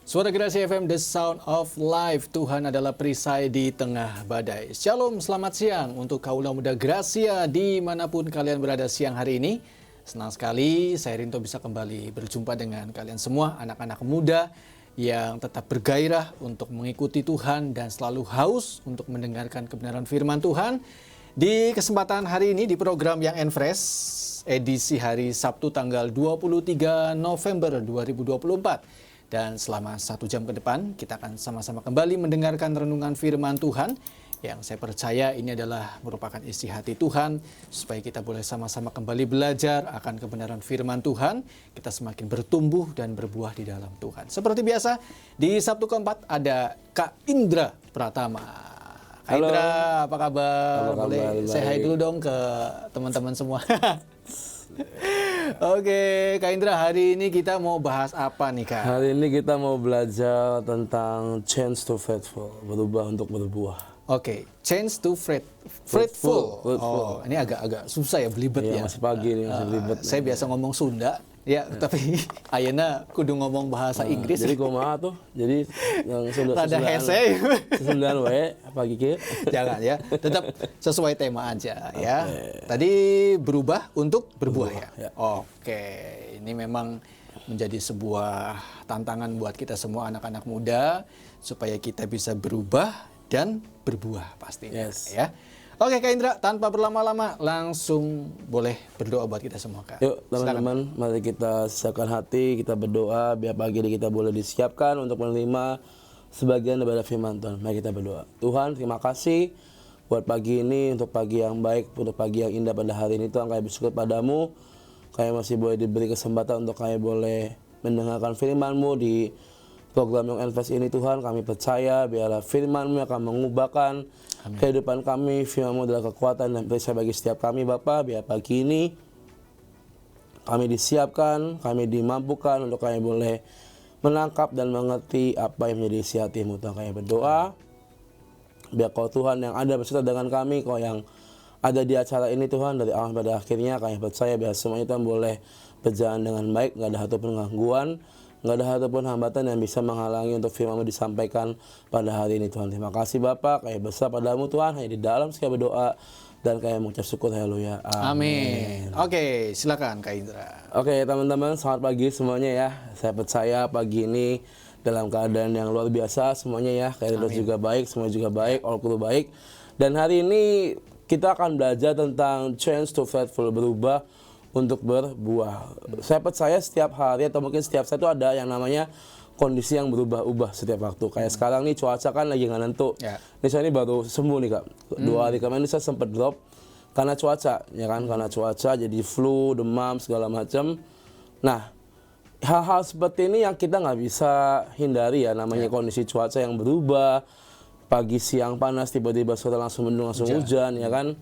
Suara Gerasi FM, The Sound of Life. Tuhan adalah perisai di tengah badai. Shalom, selamat siang untuk kaula muda Gracia dimanapun kalian berada siang hari ini. Senang sekali saya Rinto bisa kembali berjumpa dengan kalian semua, anak-anak muda yang tetap bergairah untuk mengikuti Tuhan dan selalu haus untuk mendengarkan kebenaran firman Tuhan. Di kesempatan hari ini di program Yang Enfresh, edisi hari Sabtu tanggal 23 November 2024. Dan selama 1 jam ke depan kita akan sama-sama kembali mendengarkan renungan firman Tuhan yang saya percaya ini adalah merupakan isi hati Tuhan supaya kita boleh sama-sama kembali belajar akan kebenaran firman Tuhan, kita semakin bertumbuh dan berbuah di dalam Tuhan. Seperti biasa di Sabtu keempat ada Kak Indra Pratama. Kak Halo. Indra, apa kabar? Apa kabar? Boleh say hi dulu dong ke teman-teman semua. Oke, Kak Indra, hari ini kita mau bahas apa nih, Kak? Hari ini kita mau belajar tentang change to faithful, berubah untuk berbuah. Oke, change to fruitful. Oh, ini agak susah ya, belibet ya. Masih pagi nih, masih belibet. Saya biasa ngomong Sunda, ya. Tapi ayeuna kudu ngomong bahasa Inggris. Jadi kumaha tuh? Jadi yang Rada hese. Sundaan we pagi kieu. Jangan ya, tetap sesuai tema aja ya. Tadi berubah untuk berbuah ya. Oke, ini memang menjadi sebuah tantangan buat kita semua anak-anak muda supaya kita bisa berubah dan berbuah pastinya ya. Oke Kak Indra, tanpa berlama-lama langsung boleh berdoa buat kita semua, Kak. Yuk teman-teman, mari kita siapkan hati, kita berdoa biar pagi ini kita boleh disiapkan untuk menerima sebagian daripada firman Tuhan. Mari kita berdoa. Tuhan, terima kasih buat pagi ini, untuk pagi yang baik, untuk pagi yang indah pada hari ini. Tuhan, kami bersyukur padamu, kami masih boleh diberi kesempatan untuk kami boleh mendengarkan firman-Mu di program Yang Enfresh ini. Tuhan, kami percaya biarlah firman-Mu akan mengubahkan kehidupan kami. Firman-Mu adalah kekuatan dan perisai bagi setiap kami, Bapa. Biar pagi ini kami disiapkan, kami dimampukan untuk kami boleh menangkap dan mengerti apa yang menjadi isi hati-Mu. Tuhan, kami berdoa biar Kau Tuhan yang ada beserta dengan kami, Kau yang ada di acara ini Tuhan, dari awal pada akhirnya. Kami percaya biar semuanya Tuhan boleh berjalan dengan baik, nggak ada satupun gangguan, nggak ada satupun hambatan yang bisa menghalangi untuk firman-Mu disampaikan pada hari ini Tuhan. Terima kasih Bapak, kami besar padamu Tuhan, hanya di dalam sekali berdoa dan kami mengucap syukur, haleluya. Amin. Oke, silakan Kak Indra. Oke teman-teman, selamat pagi semuanya ya. Saya percaya pagi ini dalam keadaan yang luar biasa semuanya ya. Kak Indra juga baik, semua juga baik, all crew baik. Dan hari ini kita akan belajar tentang change to faithful, berubah untuk berbuah. Saya percaya setiap hari atau mungkin setiap saat itu ada yang namanya kondisi yang berubah-ubah setiap waktu. Kayak sekarang nih cuaca kan lagi nggak nentu. Ini saya ini baru sembuh nih Kak. 2 hari kemarin saya sempat drop karena cuaca, ya kan? Karena cuaca jadi flu, demam segala macam. Nah, hal-hal seperti ini yang kita nggak bisa hindari ya, namanya kondisi cuaca yang berubah. Pagi siang panas, tiba-tiba sore langsung mendung, langsung hujan, ya kan?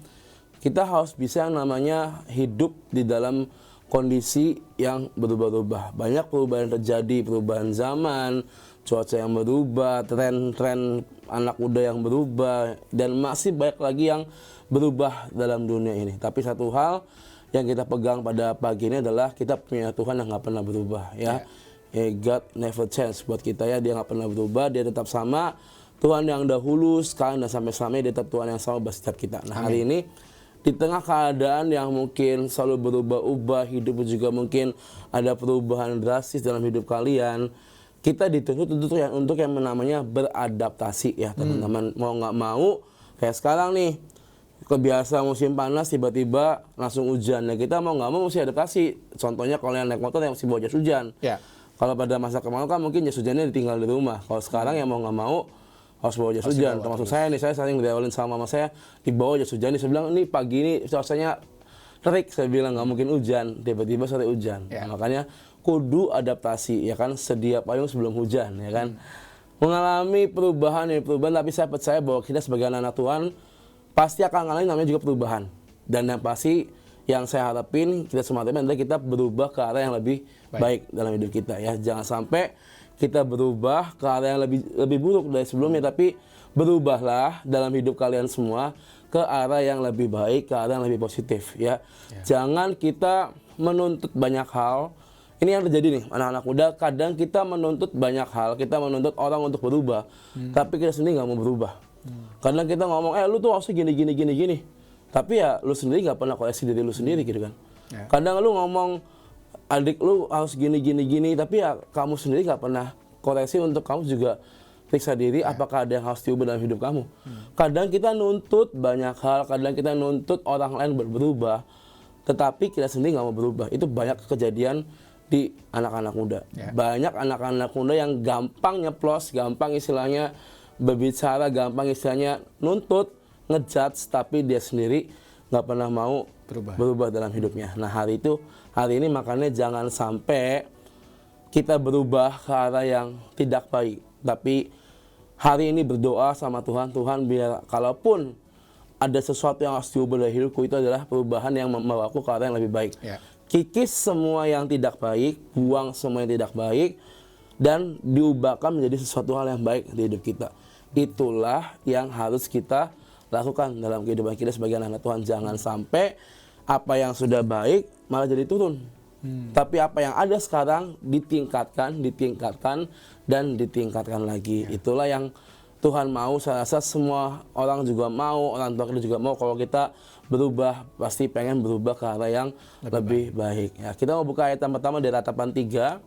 Kita harus bisa yang namanya hidup di dalam kondisi yang berubah-ubah. Banyak perubahan yang terjadi, perubahan zaman, cuaca yang berubah, tren-tren anak muda yang berubah, dan masih banyak lagi yang berubah dalam dunia ini. Tapi satu hal yang kita pegang pada pagi ini adalah kita punya Tuhan yang nggak pernah berubah ya. God never change buat kita ya, dia nggak pernah berubah, dia tetap sama. Tuhan yang dahulu, sekarang dan sampai selamanya, dia tetap Tuhan yang sama buat setiap kita. Nah hari ini di tengah keadaan yang mungkin selalu berubah-ubah, hidup juga mungkin ada perubahan drastis dalam hidup kalian, kita dituntut untuk yang namanya beradaptasi ya teman-teman. Mau nggak mau, kayak sekarang nih, kebiasa musim panas tiba-tiba langsung hujan. Nah kita mau nggak mau mesti adaptasi. Contohnya kalau yang naik motor yang mesti bawa jas hujan. Kalau pada masa kemarin kan mungkin jas hujannya ditinggal di rumah. Kalau sekarang yang mau nggak mau harus bawa jas hujan. Termasuk saya nih, saya sering diawalin sama mama saya dibawa jas hujan. Saya bilang ini pagi ini cuacanya terik, saya bilang nggak mungkin hujan, tiba-tiba sore hujan. Makanya kudu adaptasi ya kan, sedia payung sebelum hujan ya kan. Mengalami perubahan, tapi saya percaya bahwa kita sebagai anak Tuhan pasti akan mengalami namanya juga perubahan. Dan yang pasti yang saya harapin kita semua adalah kita berubah ke arah yang lebih baik dalam hidup kita ya. Jangan sampai kita berubah ke arah yang lebih buruk dari sebelumnya, tapi berubahlah dalam hidup kalian semua ke arah yang lebih baik, ke arah yang lebih positif ya. Jangan kita menuntut banyak hal Ini yang terjadi nih, anak-anak muda, kadang kita menuntut banyak hal, kita menuntut orang untuk berubah, tapi kita sendiri nggak mau berubah. Kadang kita ngomong, lu tuh harusnya gini. Tapi ya lu sendiri nggak pernah koreksi diri lu sendiri gitu kan. Kadang lu ngomong, adik lu harus gini, tapi ya kamu sendiri nggak pernah koreksi untuk kamu juga periksa diri apakah ada yang harus diubah dalam hidup kamu. Kadang kita nuntut banyak hal, kadang kita nuntut orang lain berubah, tetapi kita sendiri nggak mau berubah. Itu banyak kejadian di anak-anak muda. Banyak anak-anak muda yang gampang nyeplos, gampang istilahnya berbicara, gampang istilahnya nuntut, ngejudge, tapi dia sendiri nggak pernah mau berubah dalam hidupnya. Nah hari ini makanya jangan sampai kita berubah ke arah yang tidak baik. Tapi hari ini berdoa sama Tuhan, Tuhan biar kalaupun ada sesuatu yang harus diubah dari hidupku, itu adalah perubahan yang membawa aku ke arah yang lebih baik. Kikis semua yang tidak baik, buang semua yang tidak baik, dan diubahkan menjadi sesuatu hal yang baik di hidup kita. Itulah yang harus kita lakukan dalam kehidupan kita sebagai anak Tuhan. Jangan sampai apa yang sudah baik malah jadi turun. Tapi apa yang ada sekarang ditingkatkan, dan ditingkatkan lagi. Itulah yang Tuhan mau. Saya rasa semua orang juga mau, orang tua kita juga mau. Kalau kita berubah, pasti pengen berubah ke arah yang lebih baik. Ya, kita mau buka ayat yang pertama di Ratapan 3,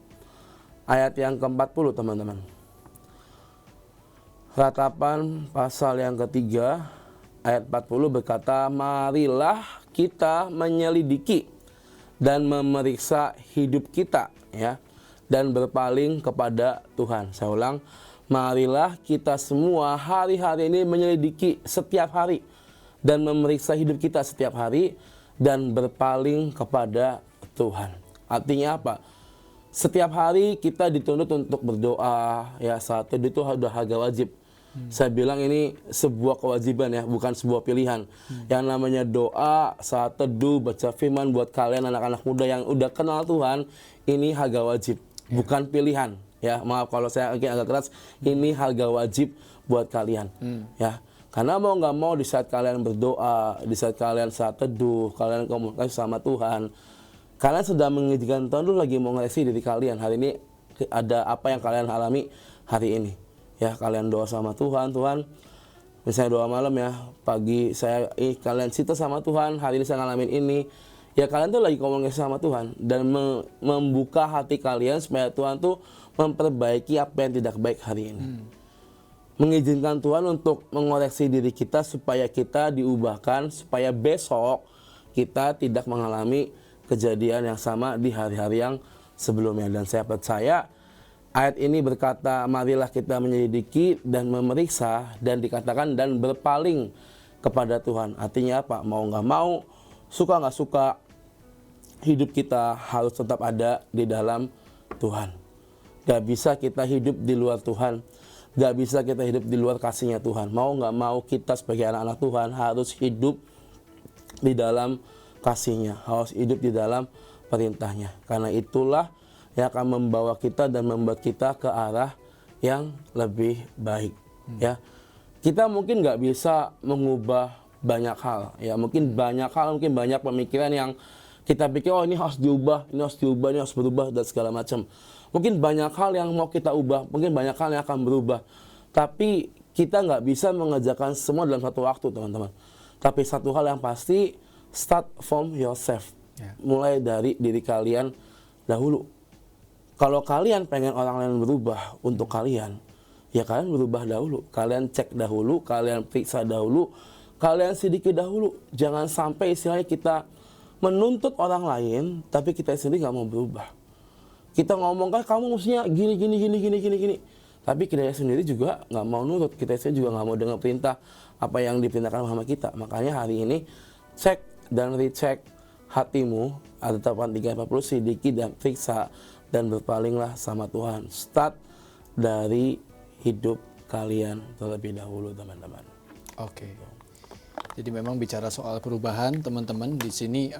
ayat yang ke-40 teman-teman. Ratapan pasal yang ketiga, ayat 40 berkata, marilah kita menyelidiki dan memeriksa hidup kita, ya, dan berpaling kepada Tuhan. Saya ulang, marilah kita semua hari-hari ini menyelidiki setiap hari dan memeriksa hidup kita setiap hari dan berpaling kepada Tuhan. Artinya apa? Setiap hari kita dituntut untuk berdoa, ya, saat itu sudah harga wajib. Saya bilang ini sebuah kewajiban, ya, bukan sebuah pilihan. Yang namanya doa, saat teduh, baca firman buat kalian anak-anak muda yang udah kenal Tuhan, ini harga wajib, bukan pilihan. Ya, maaf kalau saya agak keras, ini harga wajib buat kalian. Ya, karena mau nggak mau di saat kalian berdoa, di saat kalian saat teduh, kalian komunikasi sama Tuhan, kalian sedang mengizinkan Tuhan dulu lagi mau ngoreksi diri kalian. Hari ini ada apa yang kalian alami hari ini? Ya, kalian doa sama Tuhan, misalnya doa malam, ya, pagi saya kalian cerita sama Tuhan, hari ini saya ngalamin ini. Ya, kalian tuh lagi komunikasi sama Tuhan dan membuka hati kalian supaya Tuhan tuh memperbaiki apa yang tidak baik hari ini. Mengizinkan Tuhan untuk mengoreksi diri kita supaya kita diubahkan, supaya besok kita tidak mengalami kejadian yang sama di hari-hari yang sebelumnya. Dan saya percaya ayat ini berkata, marilah kita menyelidiki dan memeriksa, dan dikatakan dan berpaling kepada Tuhan. Artinya apa? Mau nggak mau, suka nggak suka, hidup kita harus tetap ada di dalam Tuhan. Gak bisa kita hidup di luar Tuhan. Gak bisa kita hidup di luar kasihnya Tuhan. Mau nggak mau, kita sebagai anak-anak Tuhan harus hidup di dalam kasihnya, harus hidup di dalam perintahnya. Karena itulah yang akan membawa kita dan membuat kita ke arah yang lebih baik. Ya, kita mungkin nggak bisa mengubah banyak hal. Ya, mungkin banyak hal, mungkin banyak pemikiran yang kita pikir, oh ini harus diubah, ini harus berubah dan segala macam. Mungkin banyak hal yang mau kita ubah, mungkin banyak hal yang akan berubah. Tapi kita nggak bisa mengerjakan semua dalam satu waktu, teman-teman. Tapi satu hal yang pasti, start from yourself. Mulai dari diri kalian dahulu. Kalau kalian pengen orang lain berubah untuk kalian, ya kalian berubah dahulu. Kalian cek dahulu, kalian periksa dahulu, kalian sedikit dahulu. Jangan sampai istilahnya kita menuntut orang lain, tapi kita sendiri nggak mau berubah. Kita ngomong kan kamu mestinya gini. Tapi kita sendiri juga nggak mau nurut, kita sendiri juga nggak mau dengar perintah apa yang diperintahkan sama kita. Makanya hari ini cek dan recheck hatimu, ada Ratapan 3:40, sedikit dan periksa dan berpalinglah sama Tuhan. Start dari hidup kalian terlebih dahulu, teman-teman. Oke. Jadi memang bicara soal perubahan, teman-teman, di sini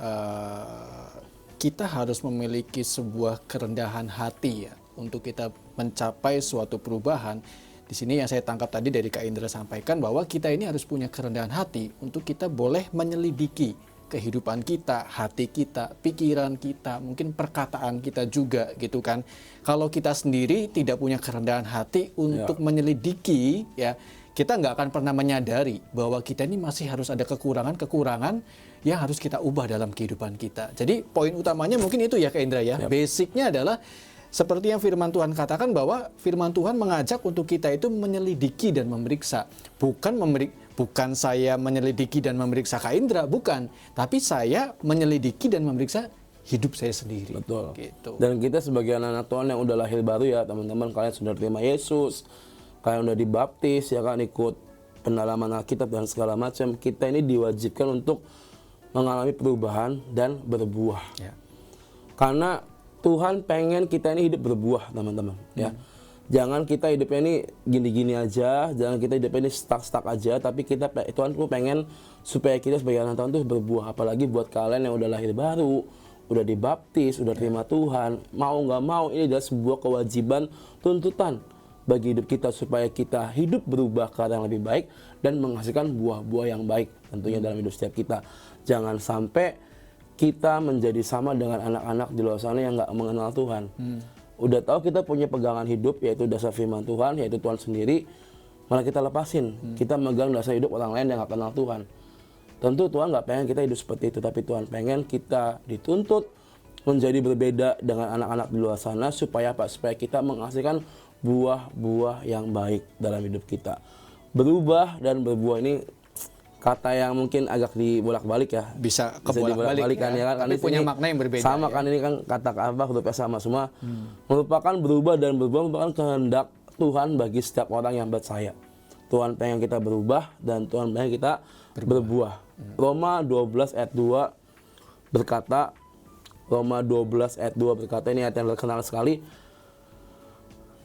kita harus memiliki sebuah kerendahan hati, ya, untuk kita mencapai suatu perubahan. Di sini yang saya tangkap tadi dari Kak Indra sampaikan bahwa kita ini harus punya kerendahan hati untuk kita boleh menyelidiki kehidupan kita, hati kita, pikiran kita, mungkin perkataan kita juga gitu kan. Kalau kita sendiri tidak punya kerendahan hati untuk menyelidiki, ya kita nggak akan pernah menyadari bahwa kita ini masih harus ada kekurangan-kekurangan yang harus kita ubah dalam kehidupan kita. Jadi poin utamanya mungkin itu ya Kak Indra ya. Basicnya adalah seperti yang firman Tuhan katakan, bahwa firman Tuhan mengajak untuk kita itu menyelidiki dan memeriksa. Bukan saya menyelidiki dan memeriksa Kak Indra, bukan. Tapi saya menyelidiki dan memeriksa hidup saya sendiri. Betul. Gitu. Dan kita sebagai anak-anak Tuhan yang udah lahir baru ya teman-teman, kalian sudah terima Yesus, kalian udah dibaptis ya kan, ikut pendalaman Alkitab dan segala macam. Kita ini diwajibkan untuk mengalami perubahan dan berbuah. Ya. Karena Tuhan pengen kita ini hidup berbuah teman-teman ya. Jangan kita hidupnya ini gini-gini aja, jangan kita hidupnya ini stuck aja, tapi Tuhan tuh pengen supaya kita sebagai anak Tuhan tuh berbuah. Apalagi buat kalian yang udah lahir baru, udah dibaptis, udah terima Tuhan, mau nggak mau ini adalah sebuah kewajiban, tuntutan bagi hidup kita supaya kita hidup berubah ke arah yang lebih baik dan menghasilkan buah-buah yang baik tentunya dalam hidup setiap kita. Jangan sampai kita menjadi sama dengan anak-anak di luar sana yang nggak mengenal Tuhan. Udah tahu kita punya pegangan hidup yaitu dasar firman Tuhan, yaitu Tuhan sendiri, malah kita lepasin. Kita megang dasar hidup orang lain yang nggak kenal Tuhan. Tentu Tuhan nggak pengen kita hidup seperti itu, tapi Tuhan pengen kita dituntut menjadi berbeda dengan anak-anak di luar sana supaya apa? Supaya kita menghasilkan buah-buah yang baik dalam hidup kita. Berubah dan berbuah ini kata yang mungkin agak dibolak-balik ya. Bisa kebolak-balik kan ya kan. Tapi punya makna yang berbeda. Sama kan, ini kan kata apa, hurufnya sama semua. Merupakan berubah dan berbuah merupakan kehendak Tuhan bagi setiap orang yang percaya. Tuhan pengen kita berubah dan Tuhan pengen kita berbuah. Roma 12 ayat 2 berkata, Roma 12 ayat 2 berkata, ini ayat yang terkenal sekali.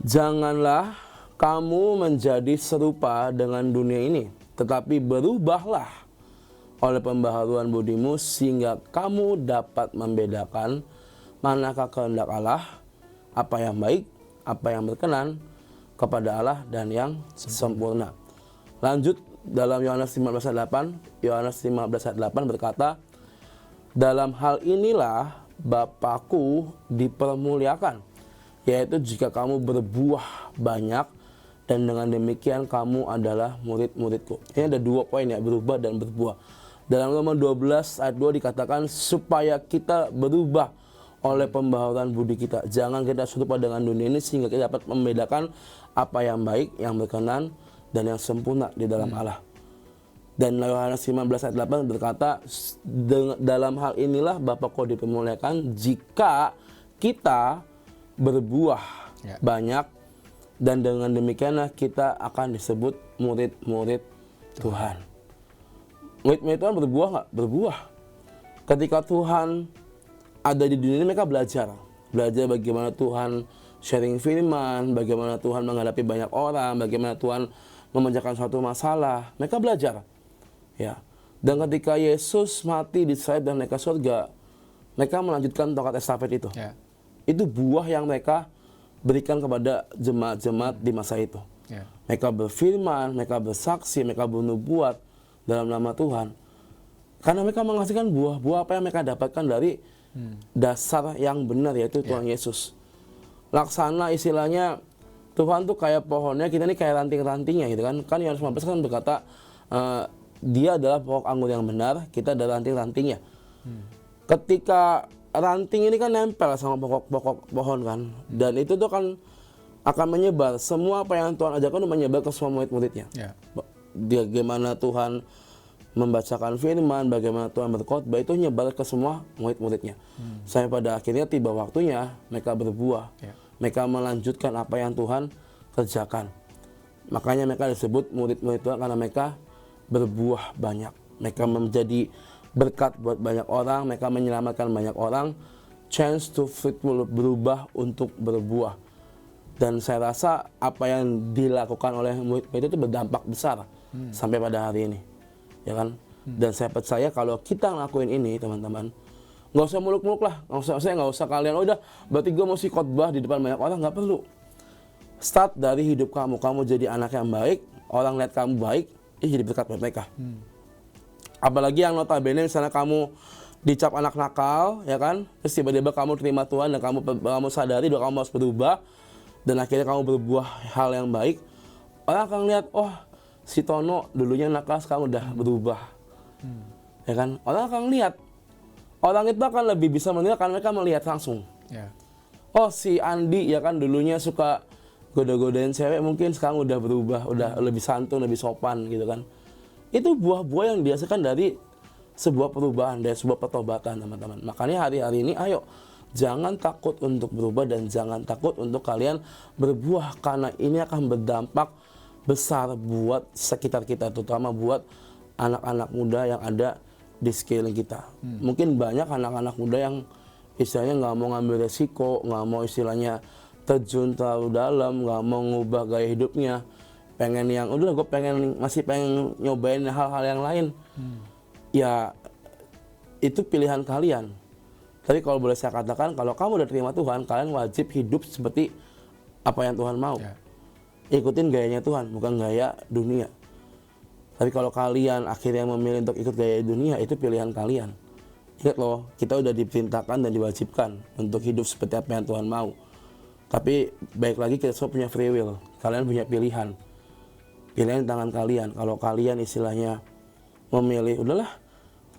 Janganlah kamu menjadi serupa dengan dunia ini, tetapi berubahlah oleh pembaharuan budimu sehingga kamu dapat membedakan manakah kehendak Allah, apa yang baik, apa yang berkenan kepada Allah dan yang sempurna. Lanjut dalam Yohanes 15 ayat 8, Yohanes 15 ayat 8 berkata, dalam hal inilah Bapakku dipermuliakan, yaitu jika kamu berbuah banyak, dan dengan demikian kamu adalah murid-muridku. Ini ada 2 poin ya, berubah dan berbuah. Dalam Roma 12 ayat 2 dikatakan supaya kita berubah oleh pembaharuan budi kita. Jangan kita serupa dengan dunia ini sehingga kita dapat membedakan apa yang baik, yang berkenan, dan yang sempurna di dalam Allah. Dan Yohanes 15 ayat 8 berkata, dalam hal inilah Bapakku dipermuliakan jika kita berbuah banyak, dan dengan demikianlah kita akan disebut murid-murid Tuhan. Murid-murid Tuhan berbuah nggak? Berbuah. Ketika Tuhan ada di dunia ini, mereka belajar bagaimana Tuhan sharing firman, bagaimana Tuhan menghadapi banyak orang, bagaimana Tuhan memecahkan suatu masalah. Mereka belajar. Ya. Dan ketika Yesus mati di salib dan naik ke surga, mereka melanjutkan tongkat estafet itu. Itu buah yang mereka berikan kepada jemaat-jemaat di masa itu. Mereka berfirman, mereka bersaksi, mereka bernubuat dalam nama Tuhan. Karena mereka menghasilkan buah-buah apa yang mereka dapatkan dari dasar yang benar, yaitu Tuhan Yesus. Laksana istilahnya, Tuhan tuh kayak pohonnya, kita ini kayak ranting-rantingnya gitu kan. Kan Yohanes 15 kan berkata, dia adalah pokok anggur yang benar, kita adalah ranting-rantingnya. Ketika ranting ini kan nempel sama pokok pohon kan, dan itu tuh kan akan menyebar. Semua apa yang Tuhan ajarkan itu menyebar ke semua murid-muridnya. Bagaimana Tuhan membacakan firman, bagaimana Tuhan berkhotbah, itu nyebar ke semua murid-muridnya. Sampai pada akhirnya tiba waktunya mereka berbuah. Mereka melanjutkan apa yang Tuhan kerjakan. Makanya mereka disebut murid-murid Tuhan karena mereka berbuah banyak. Mereka menjadi berkat buat banyak orang, mereka menyelamatkan banyak orang. Chance to fruitful, berubah untuk berbuah. Dan saya rasa apa yang dilakukan oleh murid-murid itu berdampak besar sampai pada hari ini, ya kan? Dan saya percaya kalau kita ngelakuin ini, teman-teman, nggak usah muluk-muluk lah, nggak usah kalian, oh udah berarti gue mesti khotbah di depan banyak orang, nggak perlu. Start dari hidup kamu jadi anak yang baik, orang lihat kamu baik, ini jadi berkat buat mereka. Apalagi yang notabene misalnya kamu dicap anak nakal, ya kan? Terus tiba-tiba kamu terima Tuhan dan kamu sadari bahwa kamu harus berubah dan akhirnya kamu berbuah hal yang baik. Orang akan lihat, oh si Tono dulunya nakal sekarang udah berubah. Ya kan? Orang akan lihat. Orang itu akan lebih bisa menilai karena mereka melihat langsung. Ya. Oh si Andi ya kan dulunya suka goda-godain cewek, mungkin sekarang udah berubah, udah lebih santun, lebih sopan gitu kan. Itu buah-buah yang dihasilkan dari sebuah perubahan, dari sebuah pertobatan teman-teman. Makanya hari-hari ini ayo jangan takut untuk berubah dan jangan takut untuk kalian berbuah, karena ini akan berdampak besar buat sekitar kita, terutama buat anak-anak muda yang ada di sekeliling kita. Mungkin banyak anak-anak muda yang istilahnya nggak mau ngambil resiko, nggak mau istilahnya terjun terlalu dalam, nggak mau ngubah gaya hidupnya, pengen yang udah gue masih pengen nyobain hal-hal yang lain. Ya itu pilihan kalian. Tapi kalau boleh saya katakan, kalau kamu udah terima Tuhan, kalian wajib hidup seperti apa yang Tuhan mau. Ikutin gayanya Tuhan, bukan gaya dunia. Tapi kalau kalian akhirnya memilih untuk ikut gaya dunia, itu pilihan kalian. Ingat loh, kita udah diperintahkan dan diwajibkan untuk hidup seperti apa yang Tuhan mau. Tapi baik lagi kita semua punya free will. Kalian punya pilihan. Pilihan di tangan kalian. Kalau kalian istilahnya memilih, udahlah,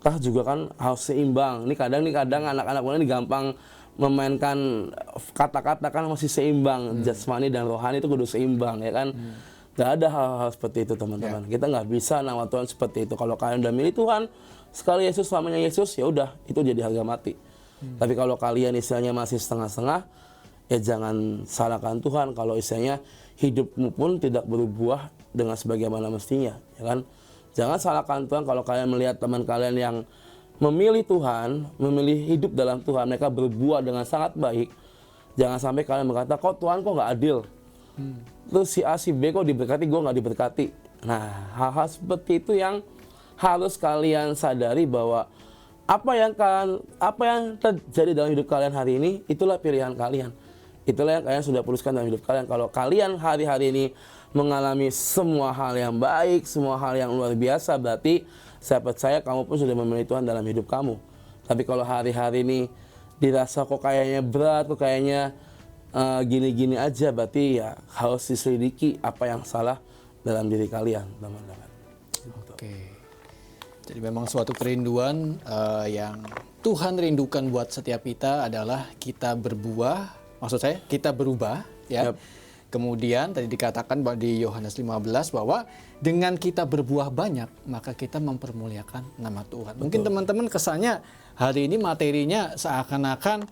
kita juga kan harus seimbang. Ini kadang anak-anak muda ini gampang memainkan kata-kata kan masih seimbang. Jasmani dan rohani itu kudu seimbang, ya kan? Gak ada hal-hal seperti itu teman-teman. Kita nggak bisa nama Tuhan seperti itu. Kalau kalian udah milih Tuhan, sekali Yesus selamanya Yesus, ya udah itu jadi harga mati. Tapi kalau kalian istilahnya masih setengah-setengah, ya jangan salahkan Tuhan kalau istilahnya hidupmu pun tidak berbuah dengan sebagaimana mestinya, ya kan? Jangan salahkan Tuhan kalau kalian melihat teman kalian yang memilih Tuhan, memilih hidup dalam Tuhan, mereka berbuah dengan sangat baik. Jangan sampai kalian berkata, kok Tuhan kok nggak adil? Terus si A, si B kok diberkati, gue nggak diberkati. Nah, hal-hal seperti itu yang harus kalian sadari bahwa apa yang terjadi dalam hidup kalian hari ini, itulah pilihan kalian. Itulah yang kalian sudah putuskan dalam hidup kalian. Kalau kalian hari-hari ini mengalami semua hal yang baik, semua hal yang luar biasa, berarti saya percaya kamu pun sudah memilih Tuhan dalam hidup kamu. Tapi kalau hari-hari ini dirasa kok kayaknya berat, kok kayaknya gini-gini aja, berarti ya harus diselidiki apa yang salah dalam diri kalian, teman-teman. Oke. Jadi memang suatu kerinduan yang Tuhan rindukan buat setiap kita adalah kita berbuah, maksud saya kita berubah, ya. Kemudian tadi dikatakan di Yohanes 15 bahwa dengan kita berbuah banyak, maka kita mempermuliakan nama Tuhan. Mungkin teman-teman kesannya hari ini materinya seakan-akan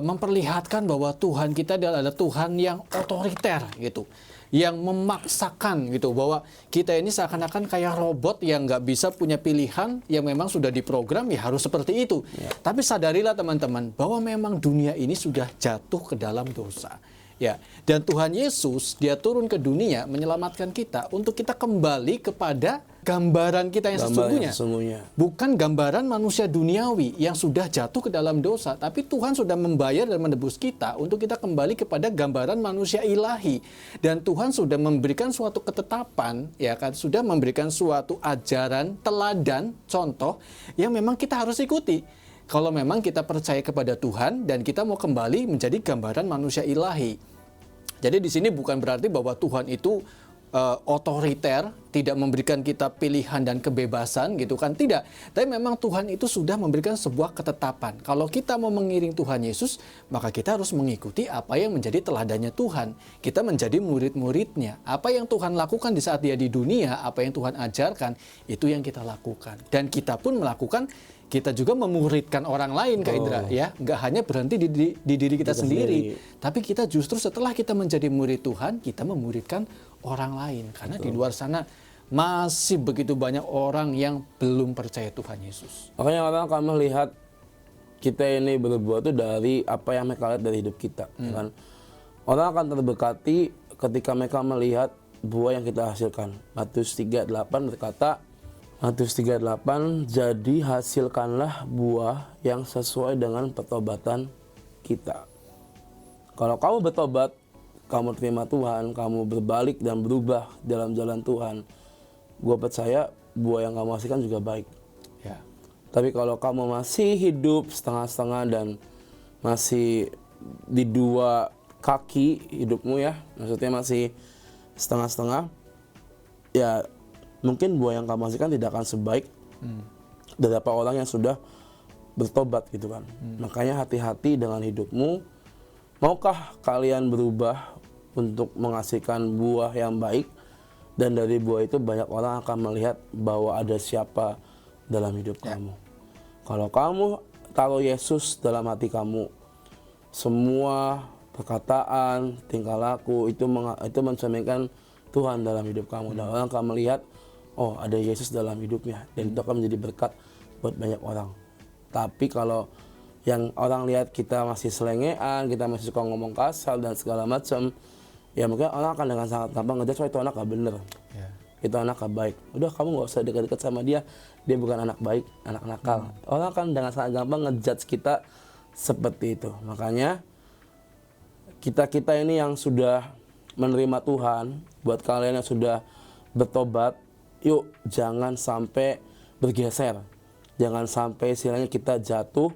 memperlihatkan bahwa Tuhan kita adalah Tuhan yang otoriter gitu, yang memaksakan gitu, bahwa kita ini seakan-akan kayak robot yang nggak bisa punya pilihan, yang memang sudah diprogram ya harus seperti itu. Tapi sadarilah teman-teman bahwa memang dunia ini sudah jatuh ke dalam dosa. Ya, dan Tuhan Yesus dia turun ke dunia menyelamatkan kita untuk kita kembali kepada gambaran kita yang sesungguhnya. Bukan gambaran manusia duniawi yang sudah jatuh ke dalam dosa, tapi Tuhan sudah membayar dan menebus kita untuk kita kembali kepada gambaran manusia ilahi. Dan Tuhan sudah memberikan suatu ketetapan, ya kan, sudah memberikan suatu ajaran, teladan, contoh yang memang kita harus ikuti. Kalau memang kita percaya kepada Tuhan dan kita mau kembali menjadi gambaran manusia ilahi. Jadi di sini bukan berarti bahwa Tuhan itu otoriter, tidak memberikan kita pilihan dan kebebasan gitu kan, tidak. Tapi memang Tuhan itu sudah memberikan sebuah ketetapan. Kalau kita mau mengiring Tuhan Yesus, maka kita harus mengikuti apa yang menjadi teladannya Tuhan. Kita menjadi murid-muridnya. Apa yang Tuhan lakukan di saat dia di dunia, apa yang Tuhan ajarkan, itu yang kita lakukan. Dan kita pun melakukan, kita juga memuridkan orang lain, Kak Indra, ya. Nggak hanya berhenti di diri kita sendiri, tapi kita justru setelah kita menjadi murid Tuhan, kita memuridkan orang lain. Karena di luar sana masih begitu banyak orang yang belum percaya Tuhan Yesus. Makanya orang akan melihat kita ini berbuat itu dari apa yang mereka lihat dari hidup kita. Kan? Orang akan terberkati ketika mereka melihat buah yang kita hasilkan. Matius 3:8 berkata, Matius 3:8, jadi hasilkanlah buah yang sesuai dengan pertobatan kita. Kalau kamu bertobat, kamu terima Tuhan, kamu berbalik dan berubah dalam jalan Tuhan, gue percaya buah yang kamu hasilkan juga baik. Ya. Tapi kalau kamu masih hidup setengah-setengah dan masih di dua kaki hidupmu ya, maksudnya masih setengah-setengah, ya mungkin buah yang kamu hasilkan tidak akan sebaik beberapa orang yang sudah bertobat gitu kan. Makanya hati-hati dengan hidupmu. Maukah kalian berubah untuk menghasilkan buah yang baik? Dan dari buah itu banyak orang akan melihat bahwa ada siapa dalam hidup kamu. Kalau kamu taruh Yesus dalam hati kamu, semua perkataan, tingkah laku itu mencerminkan Tuhan dalam hidup kamu. Dan orang akan melihat, oh ada Yesus dalam hidupnya. Dan itu akan menjadi berkat buat banyak orang. Tapi kalau yang orang lihat kita masih selengean, kita masih suka ngomong kasar dan segala macam, ya mungkin orang akan dengan sangat gampang ngejudge, itu anak gak bener, itu anak gak baik. Udah kamu gak usah dekat-dekat sama dia bukan anak baik, anak nakal. Orang akan dengan sangat gampang ngejudge kita seperti itu. Makanya kita ini yang sudah menerima Tuhan, buat kalian yang sudah bertobat, yuk jangan sampai bergeser, jangan sampai istilahnya kita jatuh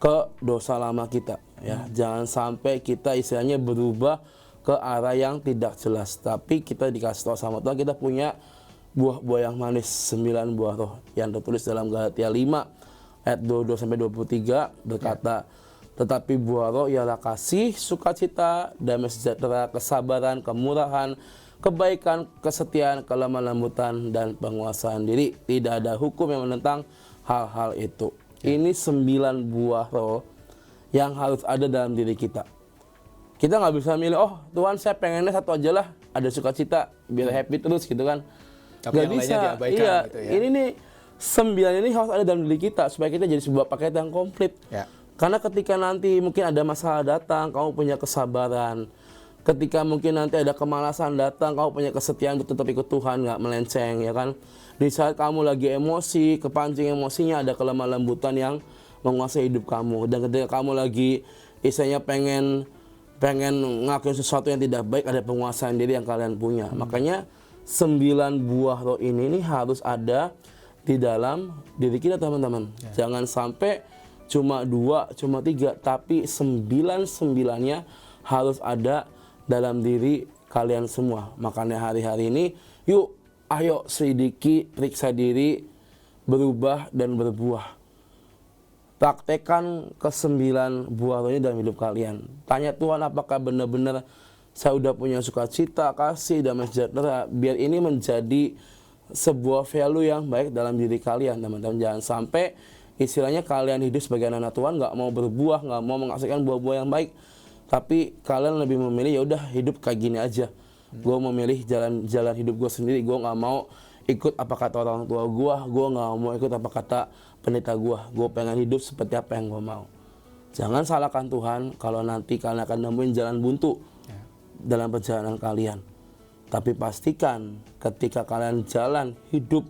ke dosa lama kita, ya. Jangan sampai kita istilahnya berubah ke arah yang tidak jelas. Tapi kita dikasih tahu sama Tuhan, kita punya buah-buah yang manis, 9 buah roh yang tertulis dalam Galatia 5 ayat 22 sampai 23 berkata, tetapi buah roh ialah kasih, sukacita, damai sejahtera, kesabaran, kemurahan, kebaikan, kesetiaan, kelemah lembutan, dan penguasaan diri. Tidak ada hukum yang menentang hal-hal itu. Ini 9 buah roh yang harus ada dalam diri kita. Kita nggak bisa milih, oh Tuhan saya pengennya satu aja lah, ada sukacita, biar happy terus gitu kan. Tapi yang lainnya diabaikan iya, gitu ya. ini nih 9 ini harus ada dalam diri kita supaya kita jadi sebuah paket yang komplit. Ya. Karena ketika nanti mungkin ada masalah datang, kamu punya kesabaran. Ketika mungkin nanti ada kemalasan datang, kamu punya kesetiaan untuk tetap ikut Tuhan, nggak melenceng, ya kan. Di saat kamu lagi emosi, kepancing emosinya, ada kelemah lembutan yang menguasai hidup kamu. Dan ketika kamu lagi istilahnya pengen ngelakuin sesuatu yang tidak baik, ada penguasaan diri yang kalian punya. Makanya 9 buah roh ini harus ada di dalam diri kita, teman-teman. Jangan sampai cuma 2, cuma 3, tapi 9-9-nya harus ada dalam diri kalian semua. Makanya hari-hari ini, yuk ayo selidiki, periksa diri, berubah dan berbuah. Praktekan ke-9 buah roh ini dalam hidup kalian. Tanya Tuhan, apakah benar-benar saya udah punya sukacita, kasih, damai sejahtera. Biar ini menjadi sebuah value yang baik dalam diri kalian, teman-teman. Jangan sampai istilahnya kalian hidup sebagai anak Tuhan nggak mau berbuah, nggak mau menghasilkan buah-buah yang baik. Tapi kalian lebih memilih, ya udah hidup kayak gini aja. Gue memilih jalan hidup gue sendiri. Gue nggak mau ikut apa kata orang tua gue nggak mau ikut apa kata pendeta gue pengen hidup seperti apa yang gue mau. Jangan salahkan Tuhan kalau nanti kalian akan nemuin jalan buntu dalam perjalanan kalian. Tapi pastikan ketika kalian jalan hidup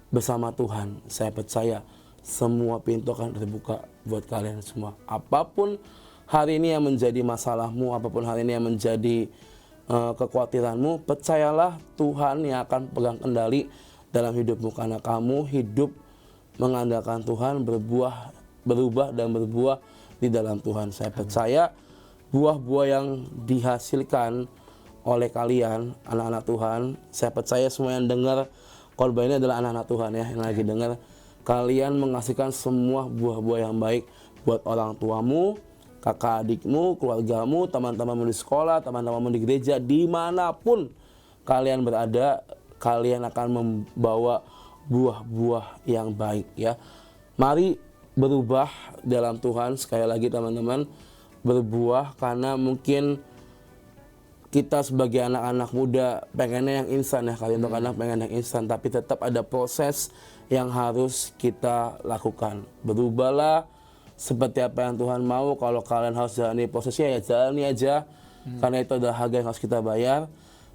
bersama Tuhan, saya percaya semua pintu akan terbuka buat kalian semua. Apapun hari ini yang menjadi masalahmu, apapun hari ini yang menjadi kekhawatiranmu, percayalah Tuhan yang akan pegang kendali dalam hidupmu. Karena kamu hidup mengandalkan Tuhan, berubah dan berbuah di dalam Tuhan. Saya percaya buah-buah yang dihasilkan oleh kalian, anak-anak Tuhan, saya percaya semua yang dengar khotbah ini adalah anak-anak Tuhan ya, yang lagi dengar. Kalian menghasilkan semua buah-buah yang baik buat orang tuamu, kakak adikmu, keluargamu, teman-temanmu di sekolah, teman-temanmu di gereja, dimanapun kalian berada, kalian akan membawa buah-buah yang baik ya. Mari berubah dalam Tuhan, sekali lagi teman-teman, berbuah. Karena mungkin kita sebagai anak-anak muda pengennya yang instan ya, kalian untuk anak pengen yang instan, tapi tetap ada proses yang harus kita lakukan. Berubahlah seperti apa yang Tuhan mau. Kalau kalian harus jalani prosesnya, ya jalani aja, karena itu adalah harga yang harus kita bayar.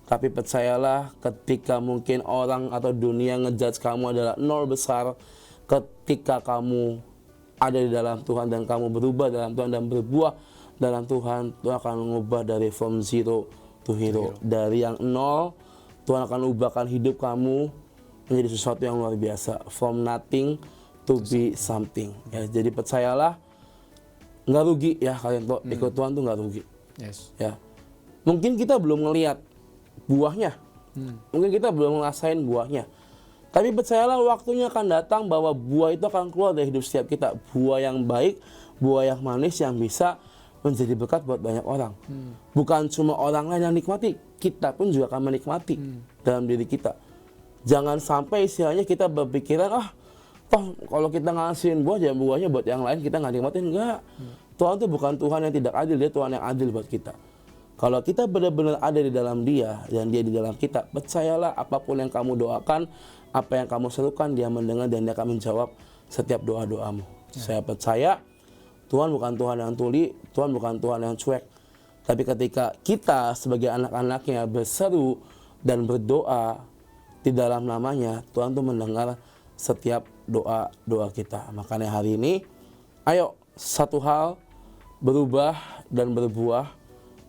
Tapi percayalah, ketika mungkin orang atau dunia ngejudge kamu adalah nol besar, ketika kamu ada di dalam Tuhan dan kamu berubah dalam Tuhan dan berbuah dalam Tuhan, Tuhan akan mengubah dari from zero to hero. Dari yang nol, Tuhan akan ubahkan hidup kamu menjadi sesuatu yang luar biasa. From nothing to be something. Ya, jadi percayalah, nggak rugi ya kalian tuh ikut Tuhan tuh nggak rugi. Yes. Ya, mungkin kita belum ngelihat buahnya, mungkin kita belum ngerasain buahnya. Tapi percayalah waktunya akan datang bahwa buah itu akan keluar dari hidup setiap kita. Buah yang baik, buah yang manis yang bisa menjadi berkat buat banyak orang. Bukan cuma orang lain yang nikmati, kita pun juga akan menikmati dalam diri kita. Jangan sampai istilahnya kita berpikiran, toh kalau kita ngasihin buah, ya buahnya buat yang lain kita nggak nikmatin. Enggak. Tuhan itu bukan Tuhan yang tidak adil, dia Tuhan yang adil buat kita. Kalau kita benar-benar ada di dalam dia dan dia di dalam kita, percayalah apapun yang kamu doakan, apa yang kamu serukan, dia mendengar dan dia akan menjawab setiap doa-doamu. Saya percaya Tuhan bukan Tuhan yang tuli, Tuhan bukan Tuhan yang cuek. Tapi ketika kita sebagai anak-anaknya berseru dan berdoa di dalam namanya, Tuhan tuh mendengar setiap doa-doa kita. Makanya hari ini, ayo satu hal, berubah dan berbuah.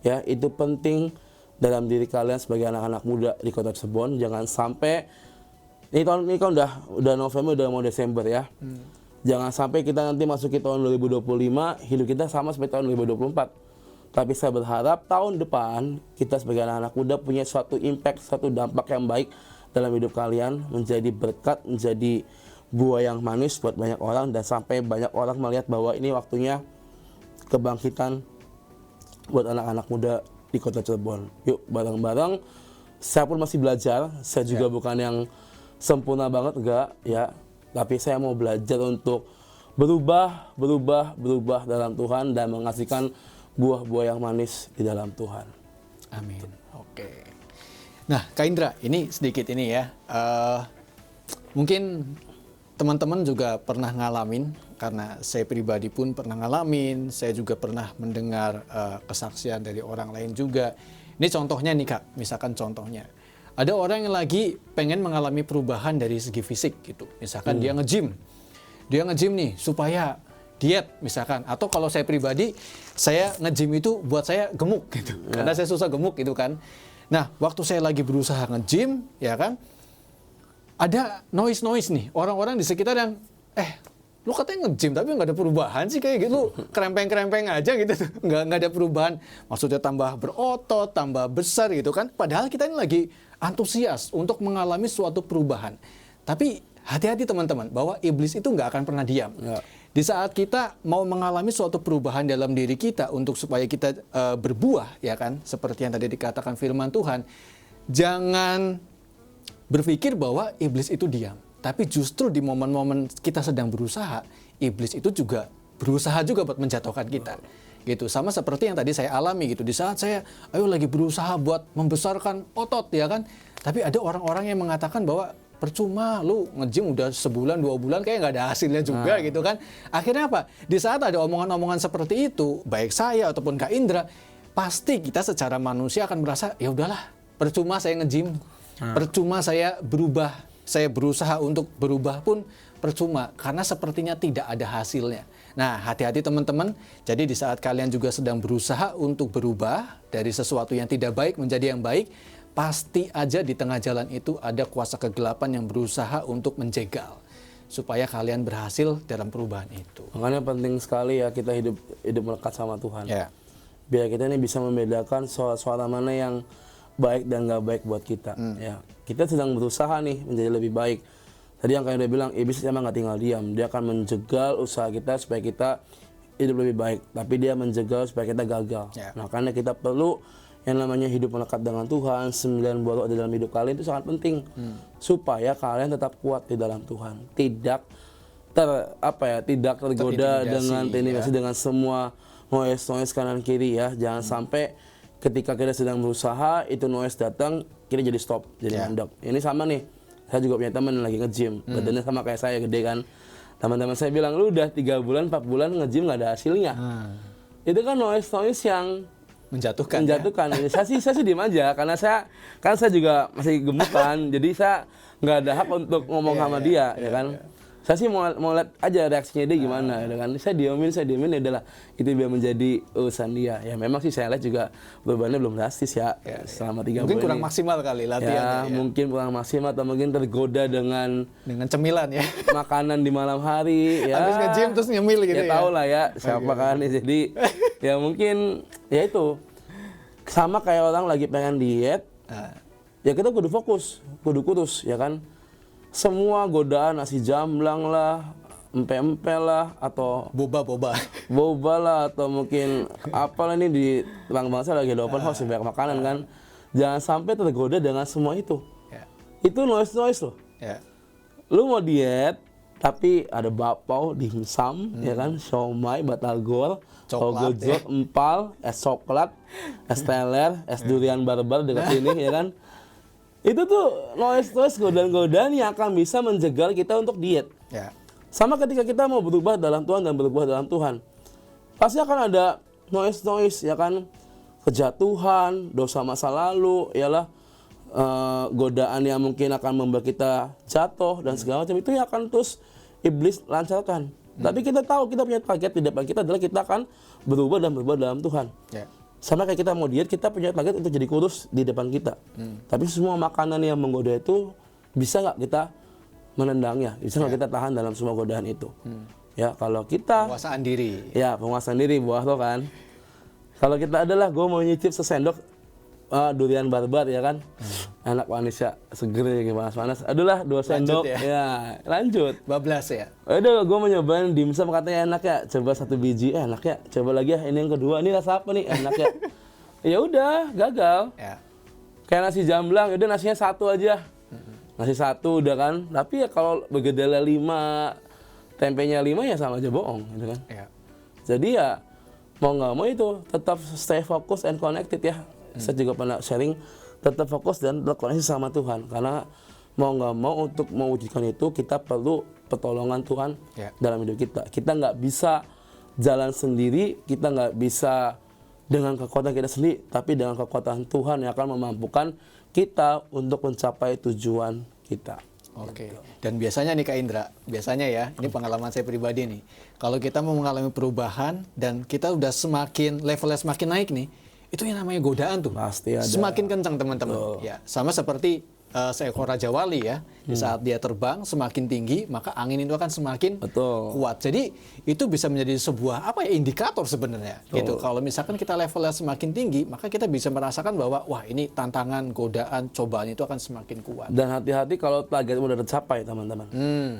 Ya, itu penting dalam diri kalian sebagai anak-anak muda di Kota Cirebon. Jangan sampai ini tahun ini kan udah November, udah mau Desember ya. Jangan sampai kita nanti masuki tahun 2025 hidup kita sama seperti tahun 2024. Tapi saya berharap tahun depan kita sebagai anak-anak muda punya suatu impact, suatu dampak yang baik dalam hidup kalian, menjadi berkat, menjadi buah yang manis buat banyak orang, dan sampai banyak orang melihat bahwa ini waktunya kebangkitan buat anak-anak muda di Kota Cirebon. Yuk bareng-bareng. Saya pun masih belajar, saya juga bukan yang sempurna banget, enggak ya. Tapi saya mau belajar untuk berubah dalam Tuhan dan menghasilkan buah-buah yang manis di dalam Tuhan. Amin. Oke. Nah, Kak Indra, ini sedikit ini ya. Mungkin teman-teman juga pernah ngalamin, karena saya pribadi pun pernah ngalamin, saya juga pernah mendengar kesaksian dari orang lain juga. Ini contohnya nih Kak, misalkan contohnya. Ada orang yang lagi pengen mengalami perubahan dari segi fisik gitu. Misalkan dia nge-gym. Dia nge-gym nih supaya diet misalkan. Atau kalau saya pribadi, saya nge-gym itu buat saya gemuk gitu. Karena saya susah gemuk gitu kan. Nah, waktu saya lagi berusaha nge-gym, ya kan, ada noise nih. Orang-orang di sekitar yang, lu katanya nge-gym tapi nggak ada perubahan sih kayak gitu, kerempeng-kerempeng aja gitu, nggak ada perubahan. Maksudnya tambah berotot, tambah besar gitu kan. Padahal kita ini lagi antusias untuk mengalami suatu perubahan. Tapi hati-hati teman-teman, bahwa iblis itu nggak akan pernah diam. Ya. Di saat kita mau mengalami suatu perubahan dalam diri kita untuk supaya kita berbuah, ya kan, seperti yang tadi dikatakan firman Tuhan, jangan berpikir bahwa iblis itu diam. Tapi justru di momen-momen kita sedang berusaha, iblis itu juga berusaha juga buat menjatuhkan kita. Gitu, sama seperti yang tadi saya alami gitu. Di saat saya lagi berusaha buat membesarkan otot, ya kan. Tapi ada orang-orang yang mengatakan bahwa percuma lu nge-gym udah sebulan 2 bulan kayak nggak ada hasilnya juga gitu kan. Akhirnya apa? Di saat ada omongan-omongan seperti itu, baik saya ataupun Kak Indra, pasti kita secara manusia akan merasa ya udahlah, percuma saya nge-gym, percuma saya berubah, saya berusaha untuk berubah pun percuma, karena sepertinya tidak ada hasilnya. Nah, hati-hati teman-teman. Jadi di saat kalian juga sedang berusaha untuk berubah dari sesuatu yang tidak baik menjadi yang baik, pasti aja di tengah jalan itu ada kuasa kegelapan yang berusaha untuk menjegal supaya kalian berhasil dalam perubahan itu. Makanya penting sekali ya kita hidup melekat sama Tuhan. Yeah. Biar kita ini bisa membedakan suara mana yang baik dan nggak baik buat kita. Ya, kita sedang berusaha nih menjadi lebih baik. Tadi yang kayak udah bilang, iblis emang nggak tinggal diam. Dia akan menjegal usaha kita supaya kita hidup lebih baik. Tapi dia menjegal supaya kita gagal. Yeah. Makanya kita perlu yang namanya hidup melekat dengan Tuhan. 9 buah roh dalam hidup kalian itu sangat penting. Supaya kalian tetap kuat di dalam Tuhan. Tidak tergoda dengan terintimidasi dengan semua noise kanan kiri ya. Jangan sampai ketika kita sedang berusaha, itu noise datang, kita jadi stop, jadi mandek. Ini sama nih. Saya juga punya teman yang lagi nge-gym, badannya sama kayak saya, gede kan. Teman-teman saya bilang, lu udah 3 bulan, 4 bulan nge-gym nggak ada hasilnya. Itu kan noise yang menjatuhkan. Ya? saya sih diem aja, karena saya juga masih gemuk kan, jadi saya nggak ada hak untuk ngomong sama dia, ya kan. Saya sih mau lihat aja reaksinya dia gimana, gitu kan. Saya diemin ya adalah itu biar menjadi urusan dia. Ya memang sih saya lihat juga perubahannya belum drastis ya, selama 3 bulan Mungkin kurang ini. maksimal kali latihannya. Mungkin kurang maksimal atau mungkin tergoda dengan Cemilan ya. makanan di malam hari. Ya, Habis nge-gym terus nyemil gitu ya. Tahu lah ya siapa kan. Jadi ya mungkin ya itu sama kayak orang lagi pengen diet. Ya kita kudu fokus, kudu kurus ya kan. Semua godaan nasi jamblang lah, empe-empe lah, atau boba lah, atau mungkin apalah ini di Bang Bangsa lagi ada open house banyak makanan kan. Jangan sampai tergoda dengan semua itu. Itu noise loh. Lu mau diet tapi ada bapau, dimsum, ya kan, siomay, batagor, ogojok, empal, es coklat, es teler, es durian barbar dekat sini ya kan. Itu tuh noise godaan-godaan yang akan bisa menjegal kita untuk diet. Sama ketika kita mau berubah dalam Tuhan dan berubah dalam Tuhan. Pasti akan ada noise ya kan. Kejatuhan, dosa masa lalu, ialah godaan yang mungkin akan membuat kita jatuh dan segala macam. Itu yang akan terus iblis lancarkan. Tapi kita tahu kita punya target di depan kita adalah kita akan berubah dalam Tuhan. Sama kayak kita mau diet, kita punya target untuk jadi kurus di depan kita. Tapi semua makanan yang menggoda itu bisa nggak kita menendangnya? Bisa nggak kita tahan dalam semua godaan itu? Ya kalau kita penguasaan diri. Ya penguasaan diri buah lo kan. Kalau kita adalah gue mau nyicip sesendok durian barbar ya kan. Enak manis ya, seger ya panas. Adulah 2 sendok ya. Lanjut. Bablas ya. Aduh, gue mau nyobain dimsum katanya enak ya. Coba 1 biji enak ya. Coba lagi ya ini yang kedua. Ini rasa apa nih? Enak ya. Ya udah, gagal. Kayak nasi jamblang, udah nasinya 1 aja. Nasi 1 udah kan. Tapi ya kalau begedela 5, tempenya 5 ya sama aja bohong gitu kan. Jadi ya mau nggak mau itu tetap stay focus and connected ya. Saya juga pernah sharing, tetap fokus dan terkoneksi sama Tuhan. Karena mau nggak mau untuk mewujudkan itu kita perlu pertolongan Tuhan dalam hidup kita. Kita nggak bisa jalan sendiri, kita nggak bisa dengan kekuatan kita sendiri, tapi dengan kekuatan Tuhan yang akan memampukan kita untuk mencapai tujuan kita. Oke. Dan biasanya nih Kak Indra, biasanya ya, ini pengalaman saya pribadi nih. Kalau kita mau mengalami perubahan dan kita udah levelnya semakin naik nih, itu yang namanya godaan tuh. Pasti ada. Semakin kencang teman-teman. Ya, sama seperti seekor Raja Wali ya. Di saat dia terbang semakin tinggi, maka angin itu akan semakin kuat. Jadi itu bisa menjadi sebuah indikator sebenarnya. Gitu. Kalau misalkan kita levelnya semakin tinggi, maka kita bisa merasakan bahwa wah ini tantangan, godaan, cobaan itu akan semakin kuat. Dan hati-hati kalau target udah tercapai teman-teman.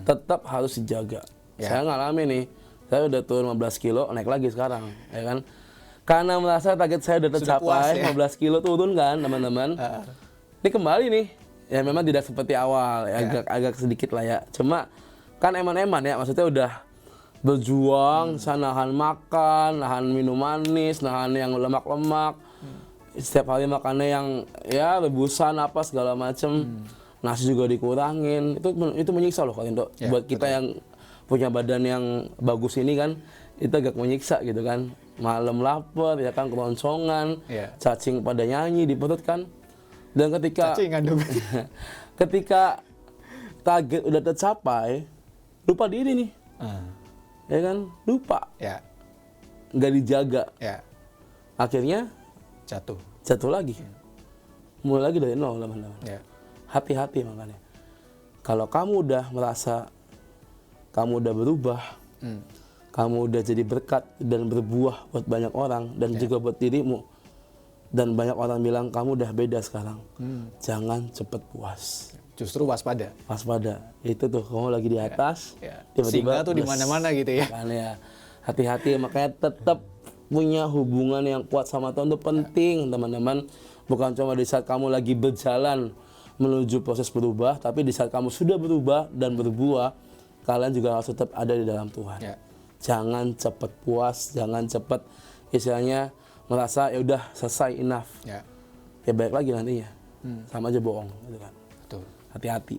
Tetap harus dijaga. Saya ngalamin nih, saya udah turun 15 kilo, naik lagi sekarang, ya kan? Karena merasa target saya udah tercapai, 15 kilo turun kan teman-teman. Ini kembali nih, ya memang tidak seperti awal, ya, agak sedikit lah ya. Cuma kan eman-eman ya, maksudnya udah berjuang, saya nahan makan, nahan minum manis, nahan yang lemak-lemak. Setiap hari makannya yang ya rebusan apa segala macem. Nasi juga dikurangin, itu menyiksa loh Kalindo. Buat kita yang punya badan yang bagus ini kan, itu agak menyiksa gitu kan. Malam lapar ya kan, keroncongan, cacing pada nyanyi di perut kan. Dan ketika ketika target udah tercapai, lupa diri nih. Ya kan, lupa. Nggak dijaga. Akhirnya jatuh lagi. Mulai lagi dari nol teman-teman. Hati-hati makanya. Kalau kamu udah merasa kamu udah berubah, kamu udah jadi berkat dan berbuah buat banyak orang dan juga buat dirimu, dan banyak orang bilang kamu udah beda sekarang, jangan cepet puas. Justru waspada. Itu tuh kamu lagi di atas, tiba-tiba tuh di mana-mana gitu ya. Makanya hati-hati, makanya tetap punya hubungan yang kuat sama Tuhan itu penting teman-teman. Bukan cuma di saat kamu lagi berjalan menuju proses berubah, tapi di saat kamu sudah berubah dan berbuah, kalian juga harus tetap ada di dalam Tuhan. Jangan cepat puas, jangan cepat istilahnya merasa ya udah selesai, enough. Ya baik lagi nantinya. Sama aja bohong gitu kan. Betul. Hati-hati.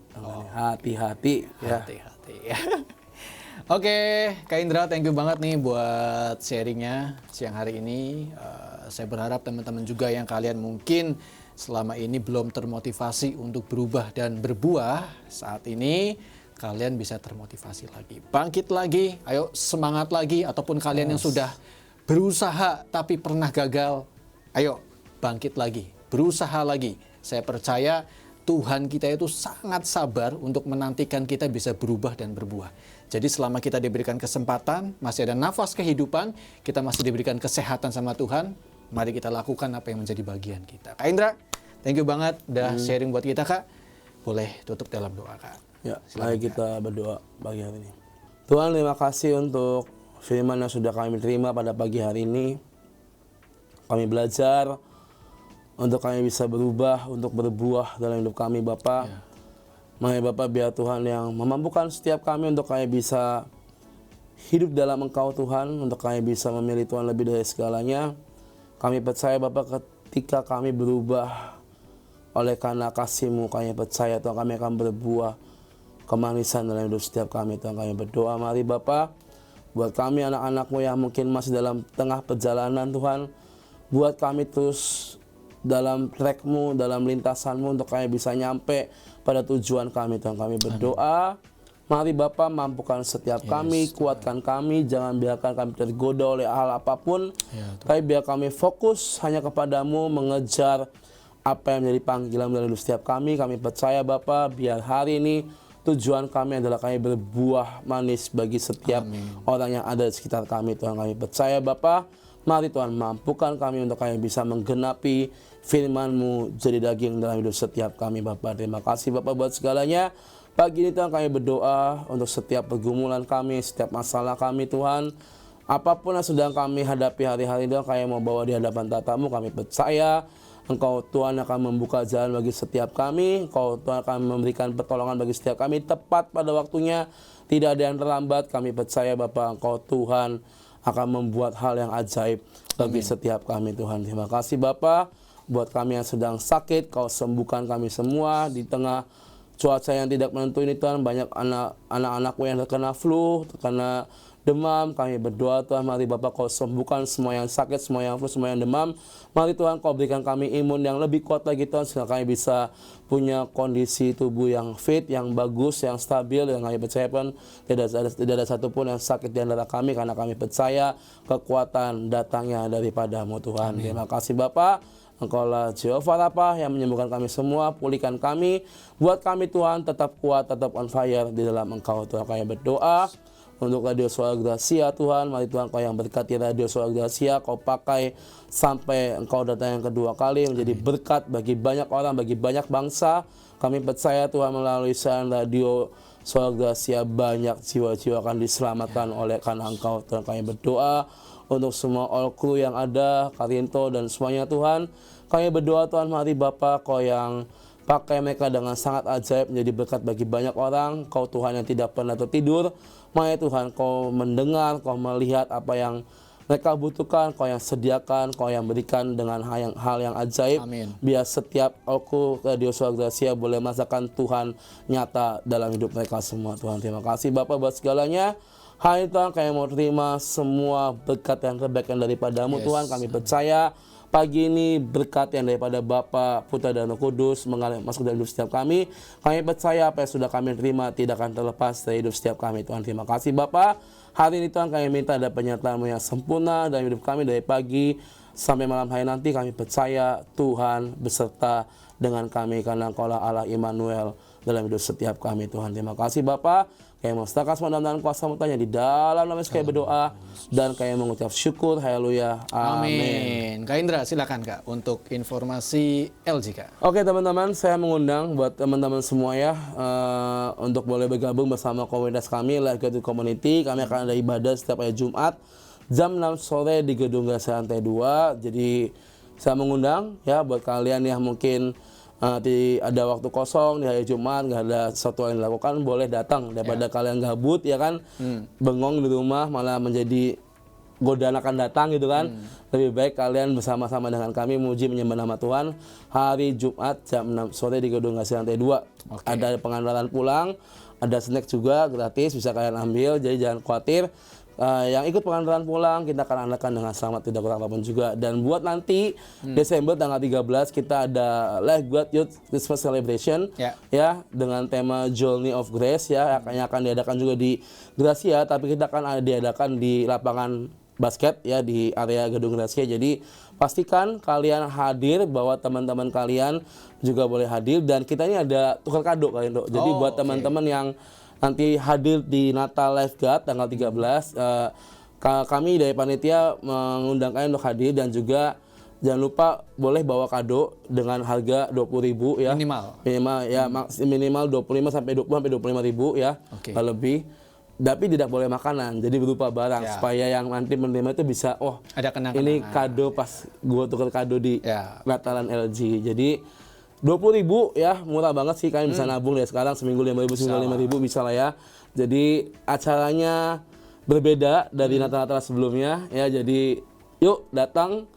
Hati-hati ya. Hati-hati ya. Oke, Kak Indra, thank you banget nih buat sharingnya siang hari ini. Saya berharap teman-teman juga yang kalian mungkin selama ini belum termotivasi untuk berubah dan berbuah, saat ini kalian bisa termotivasi lagi, bangkit lagi, ayo semangat lagi. Ataupun kalian yang sudah berusaha tapi pernah gagal, ayo bangkit lagi, berusaha lagi. Saya percaya Tuhan kita itu sangat sabar untuk menantikan kita bisa berubah dan berbuah. Jadi selama kita diberikan kesempatan, masih ada nafas kehidupan, kita masih diberikan kesehatan sama Tuhan, mari kita lakukan apa yang menjadi bagian kita. Kak Indra, thank you banget udah sharing buat kita, Kak. Boleh tutup dalam doa, Kak. Ya, mari kita berdoa pagi hari ini. Tuhan, terima kasih untuk firman yang sudah kami terima pada pagi hari ini. Kami belajar untuk kami bisa berubah, untuk berbuah dalam hidup kami, Bapak. Ya. Mari Bapak, biar Tuhan yang memampukan setiap kami untuk kami bisa hidup dalam Engkau, Tuhan, untuk kami bisa memilih Tuhan lebih dari segalanya. Kami percaya Bapak, ketika kami berubah oleh karena kasih-Mu, kami percaya Tuhan kami akan berbuah kemanisan dalam hidup setiap kami. Tuhan, kami berdoa, mari Bapak, buat kami anak-anak-Mu yang mungkin masih dalam tengah perjalanan, Tuhan, buat kami terus dalam track-Mu, dalam lintasan-Mu, untuk kami bisa nyampe pada tujuan kami. Tuhan, kami berdoa, mari Bapa, mampukan setiap kami, kuatkan kami, jangan biarkan kami tergoda oleh hal apapun, tapi biar kami fokus hanya kepadamu, mengejar apa yang menjadi panggilan dalam hidup setiap kami. Kami percaya Bapa, biar hari ini tujuan kami adalah kami berbuah manis bagi setiap orang yang ada di sekitar kami. Tuhan, kami percaya Bapa, mari Tuhan mampukan kami untuk kami bisa menggenapi firman-Mu jadi daging dalam hidup setiap kami, Bapak. Terima kasih Bapak buat segalanya. Pagi ini Tuhan kami berdoa untuk setiap pergumulan kami, setiap masalah kami, Tuhan. Apapun yang sedang kami hadapi hari-hari ini, kami mau bawa di hadapan tata-Mu. Kami percaya Engkau Tuhan akan membuka jalan bagi setiap kami. Engkau Tuhan akan memberikan pertolongan bagi setiap kami tepat pada waktunya. Tidak ada yang terlambat. Kami percaya Bapak, Engkau Tuhan akan membuat hal yang ajaib bagi setiap kami, Tuhan. Terima kasih Bapak, buat kami yang sedang sakit, Kau sembuhkan kami semua di tengah cuaca yang tidak menentu ini, Tuhan. Banyak anak-anakku yang terkena flu, terkena demam. Kami berdoa Tuhan, mari Bapak Kau sembuhkan semua yang sakit, semua yang flu, semua yang demam. Mari Tuhan Kau berikan kami imun yang lebih kuat lagi, Tuhan, sehingga kami bisa punya kondisi tubuh yang fit, yang bagus, yang stabil. Dan kami percaya pun tidak ada satupun yang sakit di antara kami, karena kami percaya kekuatan datangnya daripada-Mu, Tuhan. Terima kasih Bapak, Engkaulah Jehovah Rafa yang menyembuhkan kami semua, pulihkan kami, buat kami Tuhan tetap kuat, tetap on fire di dalam Engkau. Tuhan, kami berdoa untuk Radio Suara Gracia, Tuhan. Mari Tuhan Kau yang berkati Radio Suara Gracia, Kau pakai sampai Engkau datang yang kedua kali, menjadi berkat bagi banyak orang, bagi banyak bangsa. Kami percaya Tuhan, melalui siaran Radio Suara Gracia banyak jiwa-jiwa akan diselamatkan oleh karena Engkau. Tuhan, kami berdoa untuk semua all crew yang ada, Karinto dan semuanya, Tuhan. Kami berdoa Tuhan, mari Bapa Kau yang pakai mereka dengan sangat ajaib menjadi berkat bagi banyak orang. Kau Tuhan yang tidak pernah tertidur. Mari Tuhan Kau mendengar, Kau melihat apa yang mereka butuhkan, Kau yang sediakan, Kau yang berikan dengan hal yang ajaib. Amin. Biar Biar setiap aku Radio Suara Gracia boleh merasakan Tuhan nyata dalam hidup mereka semua, Tuhan. Terima kasih Bapak buat segalanya. Hari Tuhan kami mau terima semua berkat yang terbaik yang daripada-Mu, Tuhan. Kami percaya pagi ini berkat yang daripada Bapa, Putra dan Roh Kudus mengalir masuk dalam hidup setiap kami. Kami percaya apa yang sudah kami terima tidak akan terlepas dari hidup setiap kami, Tuhan. Terima kasih Bapa. Hari ini Tuhan kami minta ada penyertaan-Mu yang sempurna dalam hidup kami dari pagi sampai malam hari nanti. Kami percaya Tuhan beserta dengan kami, karena Engkaulah Allah Immanuel dalam hidup setiap kami, Tuhan. Terima kasih Bapa. Kami mengucapkan semua dalam kuasa Tanya di dalam nama Yesus kami berdoa dan kami mengucap syukur. Haleluya. Amin. Kak Indra, silakan Kak untuk informasi LG, Kak. Oke teman-teman, saya mengundang buat teman-teman semua ya untuk boleh bergabung bersama komunitas kami Life Gathering Community. Kami akan ada ibadah setiap hari Jumat jam 6 sore di Gedung Gracia lantai 2. Jadi saya mengundang ya buat kalian yang mungkin ada waktu kosong di hari Jumat, nggak ada sesuatu yang dilakukan, boleh datang daripada kalian gabut ya kan, bengong di rumah malah menjadi godaan akan datang gitu kan. Lebih baik kalian bersama-sama dengan kami memuji menyembah nama Tuhan hari Jumat jam 6 sore di Gedung Gracia lantai 2. Ada pengantaran pulang, ada snack juga gratis bisa kalian ambil, jadi jangan khawatir. Yang ikut pengantaran pulang kita akan adakan dengan selamat tidak kurang apapun juga. Dan buat nanti Desember tanggal 13 kita ada Live God Youth Christmas Celebration ya dengan tema Journey of Grace ya, yang akan diadakan juga di Gracia, tapi kita akan diadakan di lapangan basket ya di area Gedung Gracia. Jadi pastikan kalian hadir, bahwa teman-teman kalian juga boleh hadir, dan kita ini ada tukar kado kalian tuh. Jadi buat teman-teman yang nanti hadir di Natal Live God tanggal 13, kami dari panitia mengundang kalian untuk hadir, dan juga jangan lupa boleh bawa kado dengan harga 20.000 ya. Minimal ya, minimal 25 sampai 25.000 ya. Lebih. Tapi tidak boleh makanan, jadi berupa barang supaya yang nanti menerima itu bisa, ada kenang-kenangan. Ini kado pas gua tukar kado di Natalan LG. Jadi 20.000 ya, murah banget sih, kalian bisa nabung dari sekarang, seminggu 5.000 bisa lah ya. Jadi acaranya berbeda dari Natal-Natal sebelumnya ya, jadi yuk datang,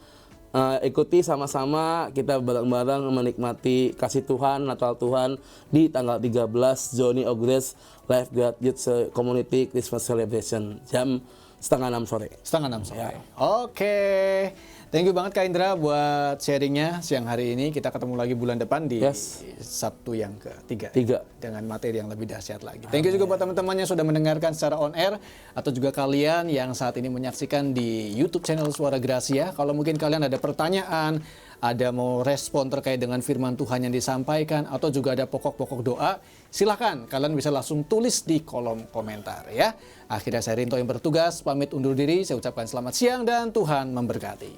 ikuti sama-sama kita bareng-bareng menikmati kasih Tuhan, Natal Tuhan di tanggal 13 Journey of Grace Live God Youth Community Christmas Celebration jam 5:30 sore. 5:30 sore. Oke. Thank you banget Kak Indra buat sharingnya siang hari ini. Kita ketemu lagi bulan depan di Sabtu yang ketiga. Dengan materi yang lebih dahsyat lagi. Thank you juga buat teman-teman yang sudah mendengarkan secara on air, atau juga kalian yang saat ini menyaksikan di YouTube channel Suara Gracia. Kalau mungkin kalian ada pertanyaan, ada mau respon terkait dengan firman Tuhan yang disampaikan, atau juga ada pokok-pokok doa, silahkan kalian bisa langsung tulis di kolom komentar ya. Akhirnya saya Rinto yang bertugas, pamit undur diri. Saya ucapkan selamat siang dan Tuhan memberkati.